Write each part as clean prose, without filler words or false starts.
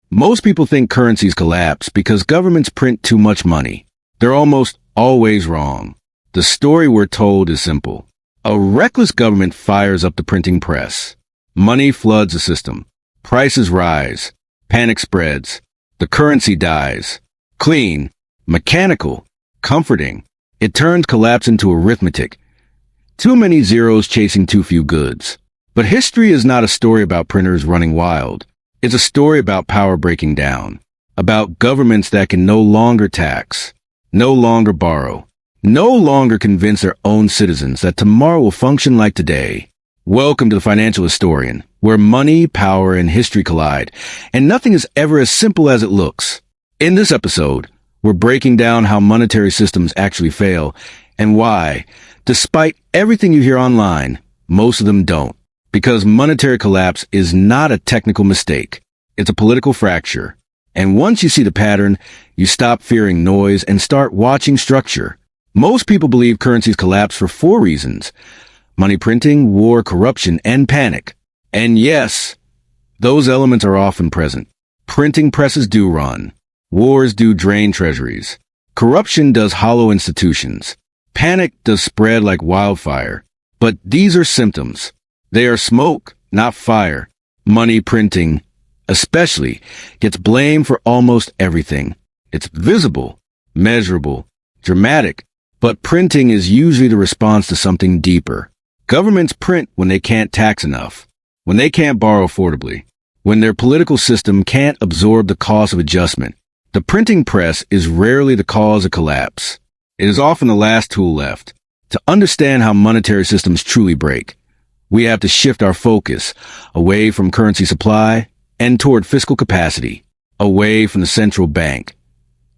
Most people think currencies collapse because governments print too much money. They're almost always wrong. The story we're told is simple. A reckless government fires up the printing press. Money floods the system. Prices rise. Panic spreads. The currency dies. Clean, mechanical, comforting. It turns collapse into arithmetic. Too many zeros chasing too few goods. But history is not a story about printers running wild. It's a story about power breaking down. About governments that can no longer tax, no longer borrow, no longer convince their own citizens that tomorrow will function like today. Welcome to the Financial Historian, where money, power, and history collide, and nothing is ever as simple as it looks. In this episode, we're breaking down how monetary systems actually fail, and why, despite everything you hear online, most of them don't. Because monetary collapse is not a technical mistake. It's a political fracture. And once you see the pattern, you stop fearing noise and start watching structure. Most people believe currencies collapse for 4 reasons: money printing, war, corruption, and panic. And yes, those elements are often present. Printing presses do run. Wars do drain treasuries. Corruption does hollow institutions. Panic does spread like wildfire. But these are symptoms. They are smoke, not fire. Money printing, especially, gets blamed for almost everything. It's visible, measurable, dramatic, but printing is usually the response to something deeper. Governments print when they can't tax enough, when they can't borrow affordably, when their political system can't absorb the cost of adjustment. The printing press is rarely the cause of collapse. It is often the last tool left. To understand how monetary systems truly break, we have to shift our focus away from currency supply and toward fiscal capacity, away from the central bank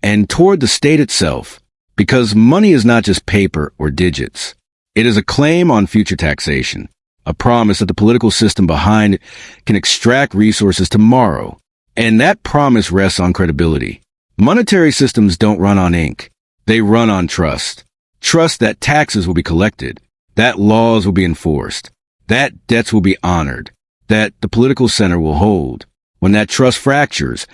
and toward the state itself, because money is not just paper or digits. It is a claim on future taxation, a promise that the political system behind it can extract resources tomorrow, and that promise rests on credibility. Monetary systems don't run on ink. They run on trust. Trust that taxes will be collected, that laws will be enforced, that debts will be honored, that the political center will hold. When that trust fractures,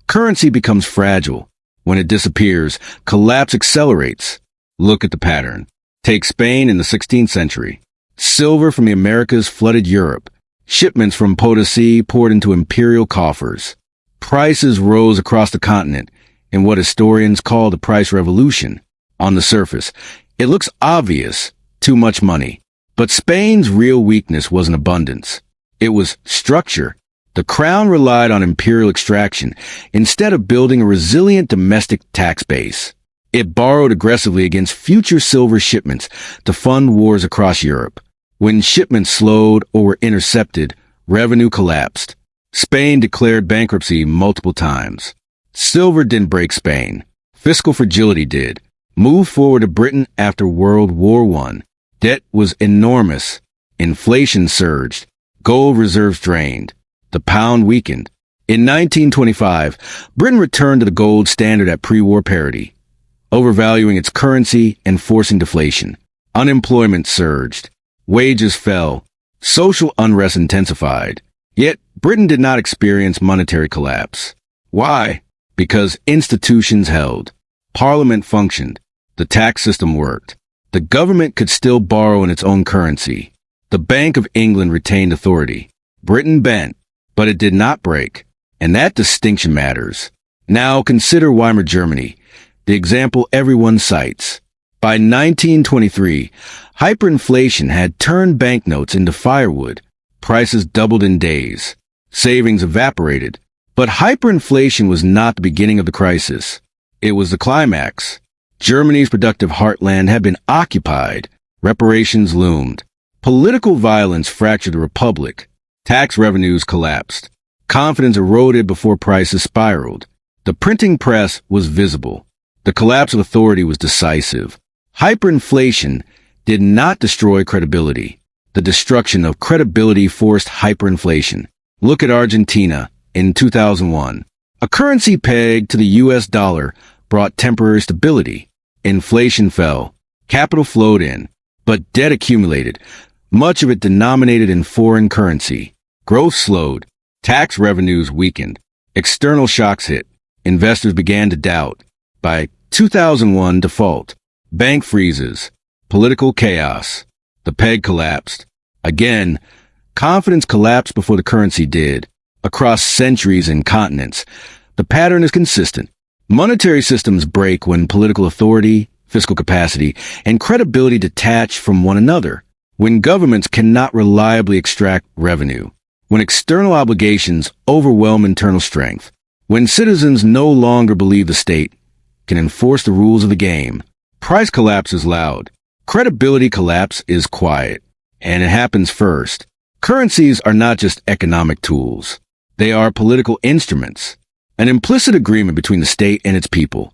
currency becomes fragile. When it disappears, collapse accelerates. Look at the pattern. Take Spain in the 16th century. Silver from the Americas flooded Europe. Shipments from Potosi poured into imperial coffers. Prices rose across the continent in what historians call the price revolution. On the surface, it looks obvious, too much money. But Spain's real weakness wasn't abundance. It was structure. The crown relied on imperial extraction instead of building a resilient domestic tax base. It borrowed aggressively against future silver shipments to fund wars across Europe. When shipments slowed or were intercepted, revenue collapsed. Spain declared bankruptcy multiple times. Silver didn't break Spain. Fiscal fragility did. Move forward to Britain after World War I. Debt was enormous. Inflation surged. Gold reserves drained. The pound weakened. In 1925, Britain returned to the gold standard at pre-war parity, overvaluing its currency and forcing deflation. Unemployment surged. Wages fell. Social unrest intensified. Yet, Britain did not experience monetary collapse. Why? Because institutions held. Parliament functioned. The tax system worked. The government could still borrow in its own currency. The Bank of England retained authority. Britain bent, but it did not break. And that distinction matters. Now consider Weimar Germany, the example everyone cites. By 1923, hyperinflation had turned banknotes into firewood. Prices doubled in days. Savings evaporated. But hyperinflation was not the beginning of the crisis. It was the climax. Germany's productive heartland had been occupied. Reparations loomed. Political violence fractured the republic. Tax revenues collapsed. Confidence eroded before prices spiraled. The printing press was visible. The collapse of authority was decisive. Hyperinflation did not destroy credibility. The destruction of credibility forced hyperinflation. Look at Argentina in 2001. A currency pegged to the US dollar brought temporary stability. Inflation fell. Capital flowed in. But debt accumulated, much of it denominated in foreign currency. Growth slowed. Tax revenues weakened. External shocks hit. Investors began to doubt. By 2001, default, bank freezes, political chaos. The peg collapsed. Again, confidence collapsed before the currency did. Across centuries and continents, the pattern is consistent. Monetary systems break when political authority, fiscal capacity, and credibility detach from one another. When governments cannot reliably extract revenue. When external obligations overwhelm internal strength. When citizens no longer believe the state can enforce the rules of the game. Price collapse is loud. Credibility collapse is quiet. And it happens first. Currencies are not just economic tools. They are political instruments. An implicit agreement between the state and its people.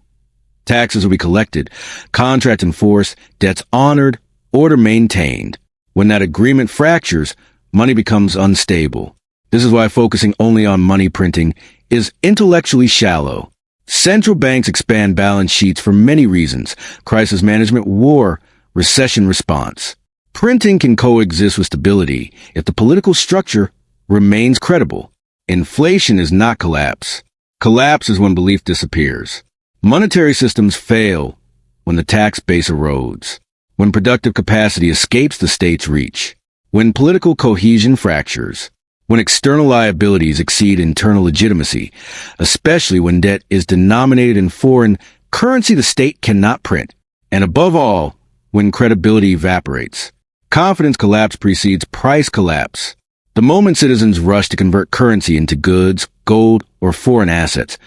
Taxes will be collected, contract enforced, debts honored, order maintained. When that agreement fractures, money becomes unstable. This is why focusing only on money printing is intellectually shallow. Central banks expand balance sheets for many reasons: crisis management, war, recession response. Printing can coexist with stability if the political structure remains credible. Inflation is not collapse. Collapse is when belief disappears. Monetary systems fail when the tax base erodes, when productive capacity escapes the state's reach, when political cohesion fractures, when external liabilities exceed internal legitimacy, especially when debt is denominated in foreign currency the state cannot print, and above all, when credibility evaporates. Confidence collapse precedes price collapse. The moment citizens rush to convert currency into goods, gold, or foreign assets,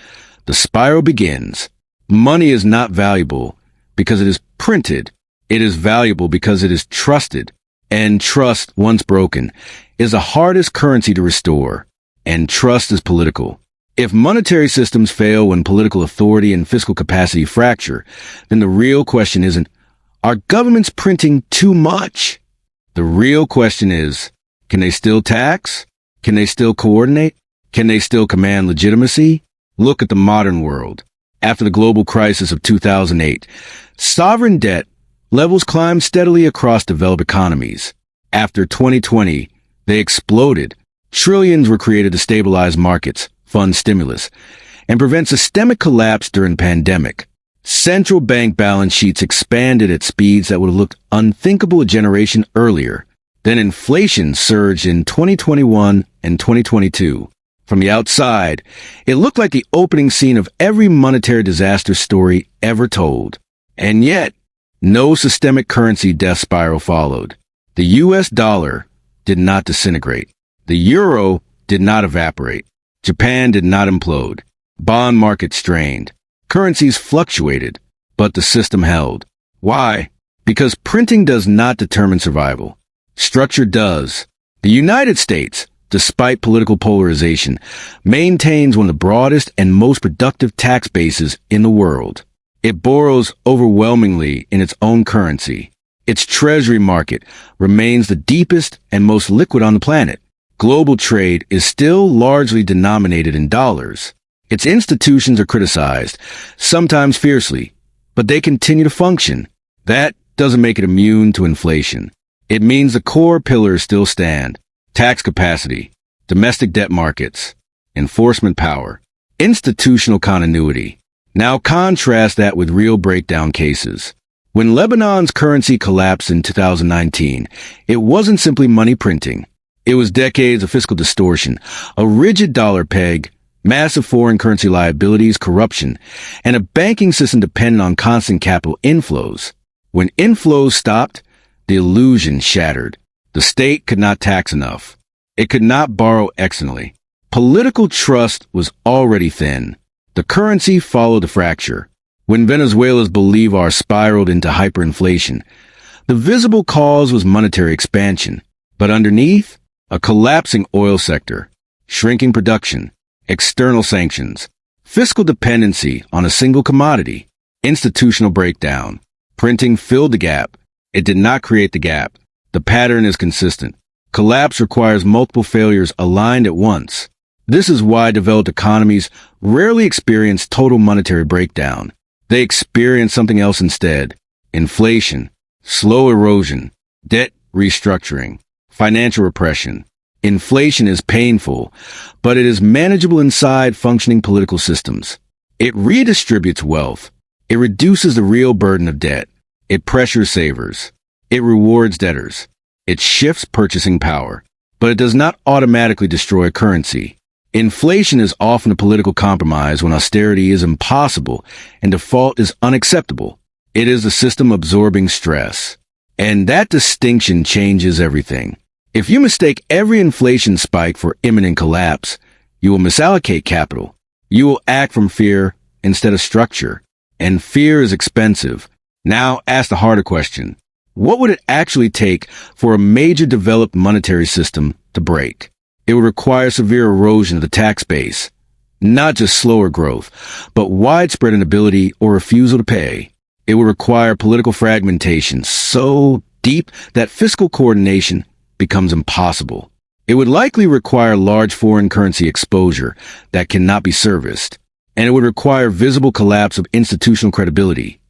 the spiral begins. Money is not valuable because it is printed. It is valuable because it is trusted. And trust, once broken, is the hardest currency to restore. And trust is political. If monetary systems fail when political authority and fiscal capacity fracture, then the real question isn't, are governments printing too much? The real question is, can they still tax? Can they still coordinate? Can they still command legitimacy? Look at the modern world. After the global crisis of 2008, sovereign debt levels climbed steadily across developed economies. After 2020, they exploded. Trillions were created to stabilize markets, fund stimulus, and prevent systemic collapse during pandemic. Central bank balance sheets expanded at speeds that would have looked unthinkable a generation earlier. Then inflation surged in 2021 and 2022. From the outside, it looked like the opening scene of every monetary disaster story ever told. And yet, no systemic currency death spiral followed. The US dollar did not disintegrate. The euro did not evaporate. Japan did not implode. Bond markets strained. Currencies fluctuated, but the system held. Why? Because printing does not determine survival. Structure does. The United States, despite political polarization, maintains one of the broadest and most productive tax bases in the world. It borrows overwhelmingly in its own currency. Its treasury market remains the deepest and most liquid on the planet. Global trade is still largely denominated in dollars. Its institutions are criticized, sometimes fiercely, but they continue to function. That doesn't make it immune to inflation. It means the core pillars still stand. Tax capacity, domestic debt markets, enforcement power, institutional continuity. Now contrast that with real breakdown cases. When Lebanon's currency collapsed in 2019, it wasn't simply money printing. It was decades of fiscal distortion, a rigid dollar peg, massive foreign currency liabilities, corruption, and a banking system dependent on constant capital inflows. When inflows stopped, the illusion shattered. The state could not tax enough. It could not borrow excellently. Political trust was already thin. The currency followed the fracture. When Venezuela's bolivar spiraled into hyperinflation, the visible cause was monetary expansion. But underneath, a collapsing oil sector, shrinking production, external sanctions, fiscal dependency on a single commodity, institutional breakdown. Printing filled the gap. It did not create the gap. The pattern is consistent. Collapse requires multiple failures aligned at once. This is why developed economies rarely experience total monetary breakdown. They experience something else instead. Inflation, slow erosion, debt restructuring, financial repression. Inflation is painful, but it is manageable inside functioning political systems. It redistributes wealth. It reduces the real burden of debt. It pressures savers. It rewards debtors. It shifts purchasing power. But it does not automatically destroy currency. Inflation is often a political compromise when austerity is impossible and default is unacceptable. It is the system absorbing stress. And that distinction changes everything. If you mistake every inflation spike for imminent collapse, you will misallocate capital. You will act from fear instead of structure. And fear is expensive. Now ask the harder question. What would it actually take for a major developed monetary system to break? It would require severe erosion of the tax base, not just slower growth, but widespread inability or refusal to pay. It would require political fragmentation so deep that fiscal coordination becomes impossible. It would likely require large foreign currency exposure that cannot be serviced, and it would require visible collapse of institutional credibility.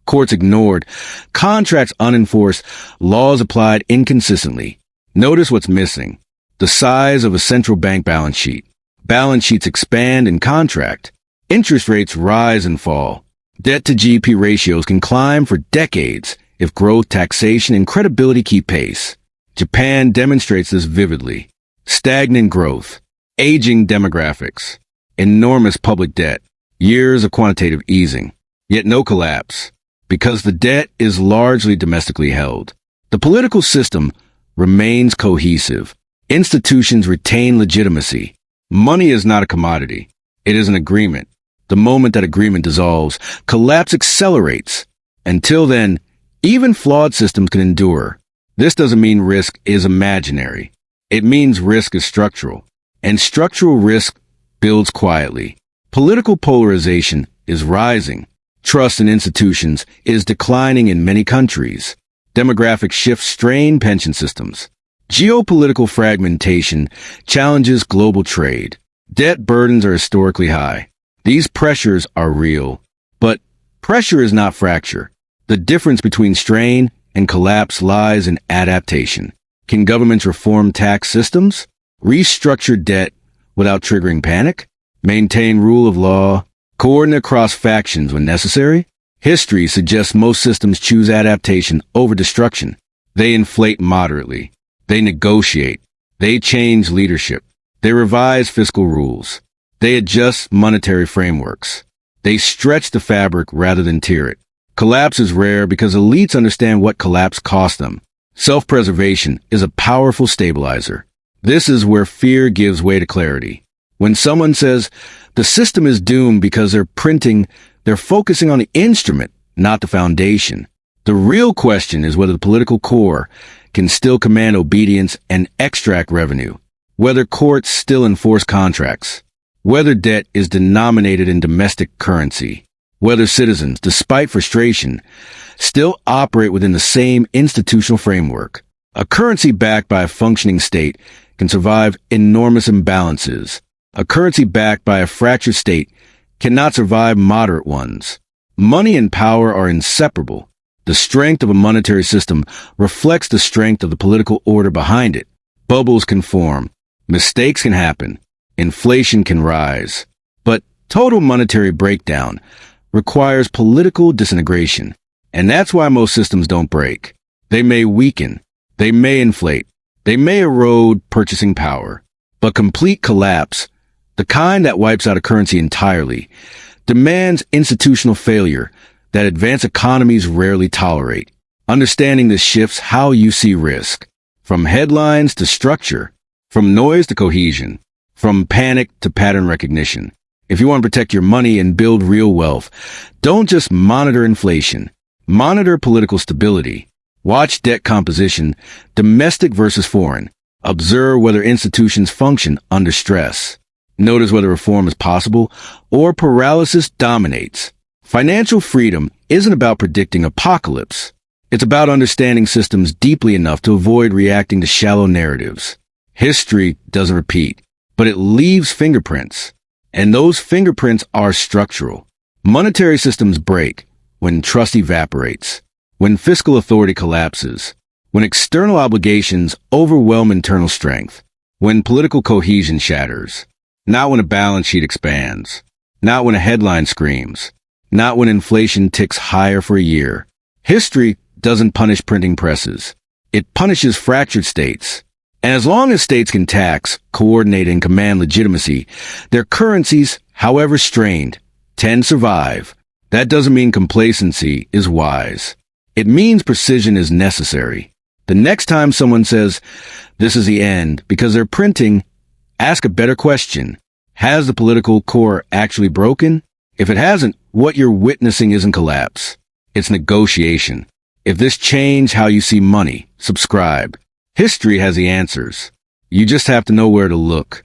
Courts ignored, contracts unenforced, laws applied inconsistently. Notice what's missing. The size of a central bank balance sheet. Balance sheets expand and contract. Interest rates rise and fall. Debt to GDP ratios can climb for decades if growth, taxation, and credibility keep pace. Japan demonstrates this vividly. Stagnant growth, aging demographics, enormous public debt, years of quantitative easing, yet no collapse, because the debt is largely domestically held. The political system remains cohesive. Institutions retain legitimacy. Money is not a commodity. It is an agreement. The moment that agreement dissolves, collapse accelerates. Until then, even flawed systems can endure. This doesn't mean risk is imaginary. It means risk is structural. And structural risk builds quietly. Political polarization is rising. Trust in institutions is declining in many countries. Demographic shifts strain pension systems. Geopolitical fragmentation challenges global trade. Debt burdens are historically high. These pressures are real. But pressure is not fracture. The difference between strain and collapse lies in adaptation. Can governments reform tax systems? Restructure debt without triggering panic? Maintain rule of law? Coordinate across factions when necessary? History suggests most systems choose adaptation over destruction. They inflate moderately. They negotiate. They change leadership. They revise fiscal rules. They adjust monetary frameworks. They stretch the fabric rather than tear it. Collapse is rare because elites understand what collapse costs them. Self-preservation is a powerful stabilizer. This is where fear gives way to clarity. When someone says the system is doomed because they're focusing on the instrument, not the foundation. The real question is whether the political core can still command obedience and extract revenue, whether courts still enforce contracts, whether debt is denominated in domestic currency, whether citizens, despite frustration, still operate within the same institutional framework. A currency backed by a functioning state can survive enormous imbalances. A currency backed by a fractured state cannot survive moderate ones. Money and power are inseparable. The strength of a monetary system reflects the strength of the political order behind it. Bubbles can form. Mistakes can happen. Inflation can rise. But total monetary breakdown requires political disintegration. And that's why most systems don't break. They may weaken. They may inflate. They may erode purchasing power. But complete collapse, the kind that wipes out a currency entirely, demands institutional failure that advanced economies rarely tolerate. Understanding this shifts how you see risk. From headlines to structure. From noise to cohesion. From panic to pattern recognition. If you want to protect your money and build real wealth, don't just monitor inflation. Monitor political stability. Watch debt composition, domestic versus foreign. Observe whether institutions function under stress. Notice whether reform is possible or paralysis dominates. Financial freedom isn't about predicting apocalypse. It's about understanding systems deeply enough to avoid reacting to shallow narratives. History doesn't repeat, but it leaves fingerprints. And those fingerprints are structural. Monetary systems break when trust evaporates, when fiscal authority collapses, when external obligations overwhelm internal strength, When political cohesion shatters. Not when a balance sheet expands. Not when a headline screams. Not when inflation ticks higher for a year. History doesn't punish printing presses. It punishes fractured states. And as long as states can tax, coordinate, and command legitimacy, their currencies, however strained, tend to survive. That doesn't mean complacency is wise. It means precision is necessary. The next time someone says, this is the end, because they're printing, ask a better question. Has the political core actually broken? If it hasn't, what you're witnessing isn't collapse. It's negotiation. If this changed how you see money, subscribe. History has the answers. You just have to know where to look.